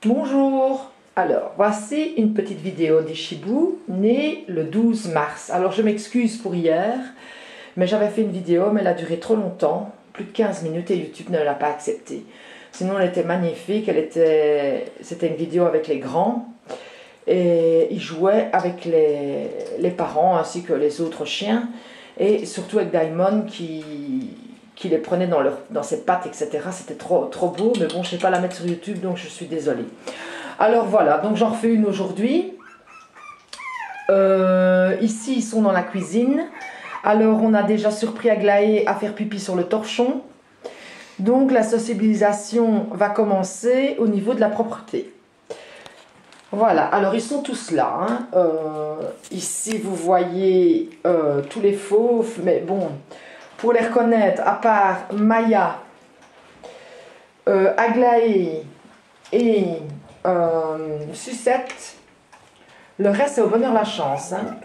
Bonjour, alors voici une petite vidéo d'Ishibu née le 12 mars. Alors je m'excuse pour hier, mais j'avais fait une vidéo mais elle a duré trop longtemps, plus de 15 minutes et YouTube ne l'a pas acceptée. Sinon elle était magnifique, c'était une vidéo avec les grands et ils jouaient avec les parents ainsi que les autres chiens et surtout avec Daimon qui les prenait dans ses pattes, etc. C'était trop beau, mais bon, je ne sais pas la mettre sur YouTube, donc je suis désolée. Alors voilà, donc j'en refais une aujourd'hui. Ici, ils sont dans la cuisine. Alors, on a déjà surpris Aglaé à faire pipi sur le torchon. Donc, la sociabilisation va commencer au niveau de la propreté. Voilà, alors ils sont tous là. Hein. Ici, vous voyez tous les fauves, mais bon... Pour les reconnaître, à part Maya, Aglaé et Sucette, le reste c'est au bonheur la chance. Hein.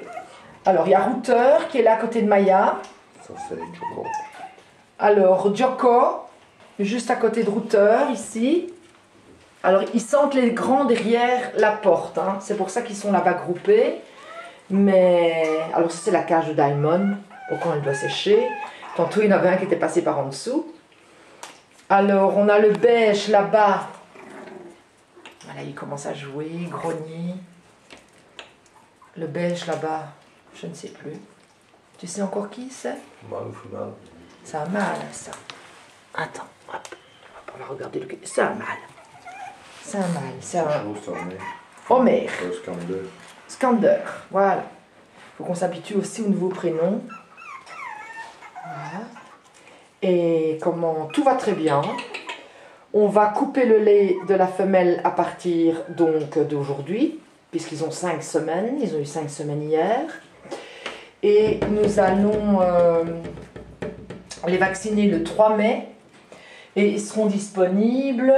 Alors il y a Routeur qui est là à côté de Maya. Ça c'est Joko. Alors Joko, juste à côté de Routeur ici. Alors ils sentent les grands derrière la porte. Hein. C'est pour ça qu'ils sont là-bas groupés. Mais alors c'est la cage de Daimon. Au quand elle doit sécher. Tantôt, il y en avait un qui était passé par en dessous. Alors, on a le beige là-bas. Voilà, il commence à jouer, grogner. Le beige là-bas, je ne sais plus. Tu sais encore qui c'est? Mal ou femelle? C'est un mâle, ça. Attends, hop. On va regarder le... C'est un mâle. C'est un mâle. C'est un... Homer. Skander. Skander, voilà. Il faut qu'on s'habitue aussi au nouveau prénom. Voilà. Et comment tout va très bien. On va couper le lait de la femelle à partir donc d'aujourd'hui, puisqu'ils ont 5 semaines. Ils ont eu 5 semaines hier. Et nous allons les vacciner le 3 mai. Et ils seront disponibles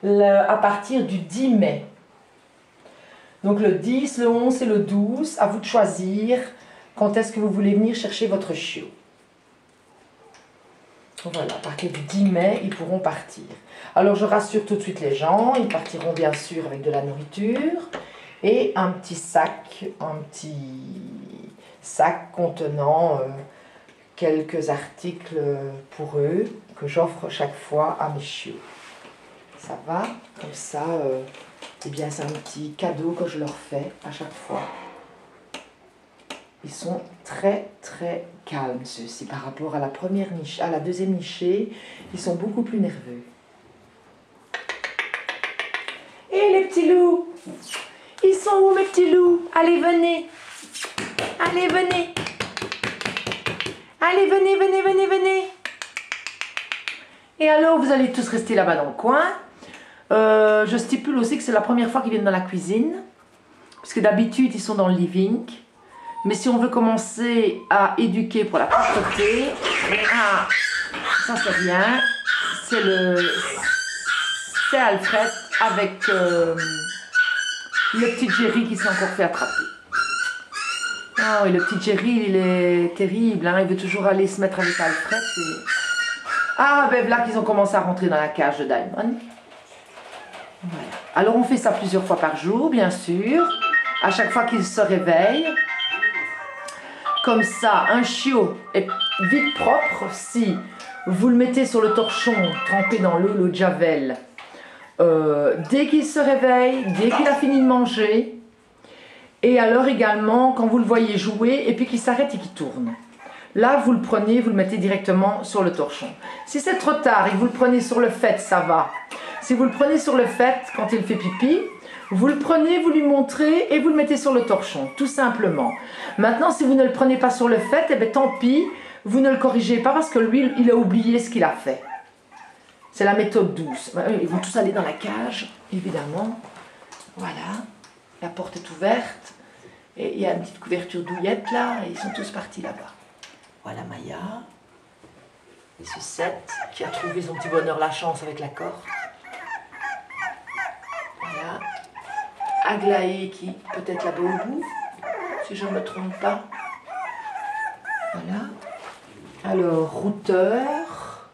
à partir du 10 mai. Donc le 10, le 11 et le 12, à vous de choisir quand est-ce que vous voulez venir chercher votre chiot. Voilà, à partir du 10 mai, ils pourront partir. Alors, je rassure tout de suite les gens, ils partiront bien sûr avec de la nourriture et un petit sac contenant quelques articles pour eux que j'offre chaque fois à mes chiots. Ça va? Comme ça, eh bien, c'est un petit cadeau que je leur fais à chaque fois. Ils sont très calmes ceux-ci par rapport à la première niche, à la deuxième nichée. Ils sont beaucoup plus nerveux. Et les petits loups? Ils sont où mes petits loups? Allez, venez. Allez, venez. Allez, venez. Et alors, vous allez tous rester là-bas dans le coin. Je stipule aussi que c'est la première fois qu'ils viennent dans la cuisine. Parce que d'habitude, ils sont dans le living. Mais si on veut commencer à éduquer pour la propreté, ça c'est rien, c'est Alfred avec le petit Jerry qui s'est encore fait attraper. Ah oui, le petit Jerry, il est terrible, hein, il veut toujours aller se mettre avec Alfred. Ah ben là qu'ils ont commencé à rentrer dans la cage de Daimon. Voilà. Alors on fait ça plusieurs fois par jour, bien sûr, à chaque fois qu'il se réveille. Comme ça, un chiot est vite propre si vous le mettez sur le torchon, trempé dans l'eau de javel, dès qu'il se réveille, dès qu'il a fini de manger, et alors également quand vous le voyez jouer et puis qu'il s'arrête et qu'il tourne. Là, vous le prenez, vous le mettez directement sur le torchon. Si c'est trop tard et que vous le prenez sur le fait, ça va. Si vous le prenez sur le fait, quand il fait pipi, vous le prenez, vous lui montrez et vous le mettez sur le torchon, tout simplement. Maintenant, si vous ne le prenez pas sur le fait, eh bien tant pis, vous ne le corrigez pas parce que lui, il a oublié ce qu'il a fait. C'est la méthode douce. Ils vont tous aller dans la cage, évidemment. Voilà, la porte est ouverte et il y a une petite couverture douillette là et ils sont tous partis là-bas. Voilà Maya et Sucette qui a trouvé son petit bonheur la chance avec la corde. Voilà. Aglaé qui peut-être là-bas au bout, si je ne me trompe pas. Voilà. Alors, Routeur,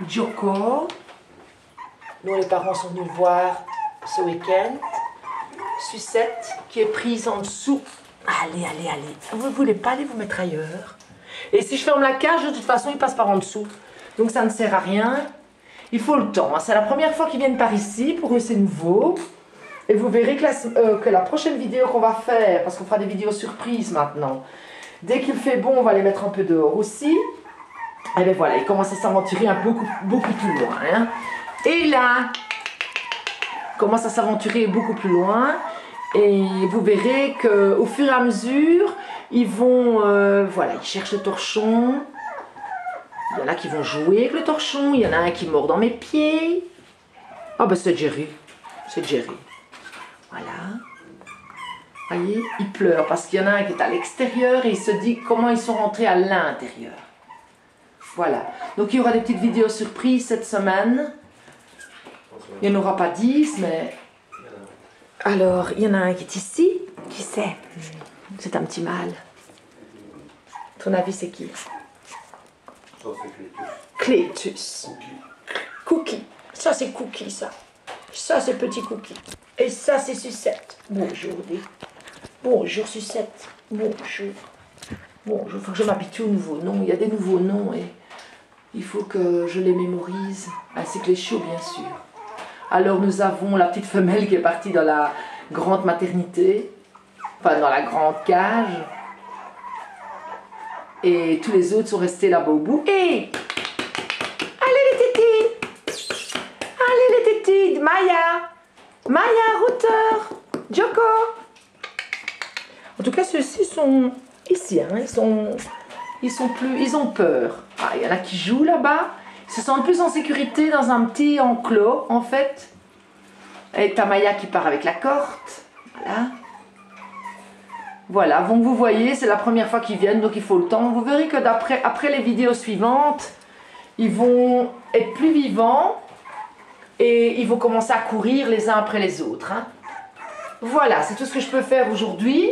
Joko, Nous, les parents sont venus le voir ce week-end. Sucette qui est prise en dessous. Allez, allez, allez. Vous ne voulez pas aller vous mettre ailleurs? Et si je ferme la cage, de toute façon, il passe par en dessous. Donc ça ne sert à rien. Il faut le temps. C'est la première fois qu'ils viennent par ici. Pour eux, c'est nouveau. Et vous verrez que la prochaine vidéo qu'on va faire, parce qu'on fera des vidéos surprises maintenant, dès qu'il fait bon, on va les mettre un peu dehors aussi. Et bien voilà, ils commencent à s'aventurer beaucoup plus loin. Hein. Et là, ils commencent à s'aventurer beaucoup plus loin. Et vous verrez qu'au fur et à mesure, ils vont, voilà, ils cherchent le torchon. Il y en a qui vont jouer avec le torchon. Il y en a un qui mord dans mes pieds. Ah ben c'est Jerry. C'est Jerry. Voilà. Vous voyez, il pleure parce qu'il y en a un qui est à l'extérieur et il se dit comment ils sont rentrés à l'intérieur. Voilà. Donc il y aura des petites vidéos surprises cette semaine. Il n'y en aura pas 10, mais... Alors, il y en a un qui est ici. Qui c'est? C'est un petit mâle. À ton avis, c'est qui? Ça, c'est Clétus. Clétus. Cookie. Ça, c'est Cookie, ça. Ça, c'est Petit Cookie. Et ça, c'est Sucette. Bonjour, Dé. Bonjour, Sucette. Bonjour. Bonjour. Il faut que je m'habitue aux nouveaux noms. Il y a des nouveaux noms et il faut que je les mémorise. Ainsi que les chiots, bien sûr. Alors, nous avons la petite femelle qui est partie dans la grande maternité. Enfin, dans la grande cage. Et tous les autres sont restés là-bas au bout. Et... Allez, les tétis! Allez, les tétis! Maya! Maya, Routeur, Joko. En tout cas, ceux-ci sont ici. Hein, ils ont peur. Ah, il y en a qui jouent là-bas. Ils se sentent plus en sécurité dans un petit enclos, en fait. Et t'as Maya qui part avec la corde. Voilà. Voilà, donc vous voyez, c'est la première fois qu'ils viennent, donc il faut le temps. Vous verrez que après les vidéos suivantes, ils vont être plus vivants. Et ils vont commencer à courir les uns après les autres. Hein. Voilà, c'est tout ce que je peux faire aujourd'hui.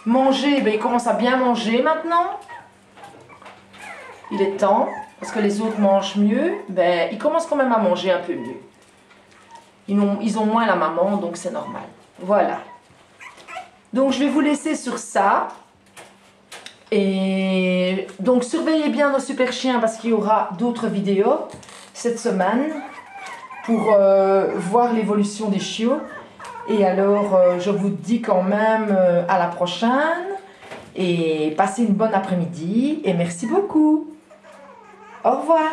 Manger, ben, ils commencent à bien manger maintenant. Il est temps, parce que les autres mangent mieux. Ben, ils commencent quand même à manger un peu mieux. Ils ont moins la maman, donc c'est normal. Voilà. Donc je vais vous laisser sur ça. Et donc surveillez bien nos super chiens, parce qu'il y aura d'autres vidéos cette semaine pour voir l'évolution des chiots. Et alors, je vous dis quand même à la prochaine. Et passez une bonne après-midi. Et merci beaucoup. Au revoir.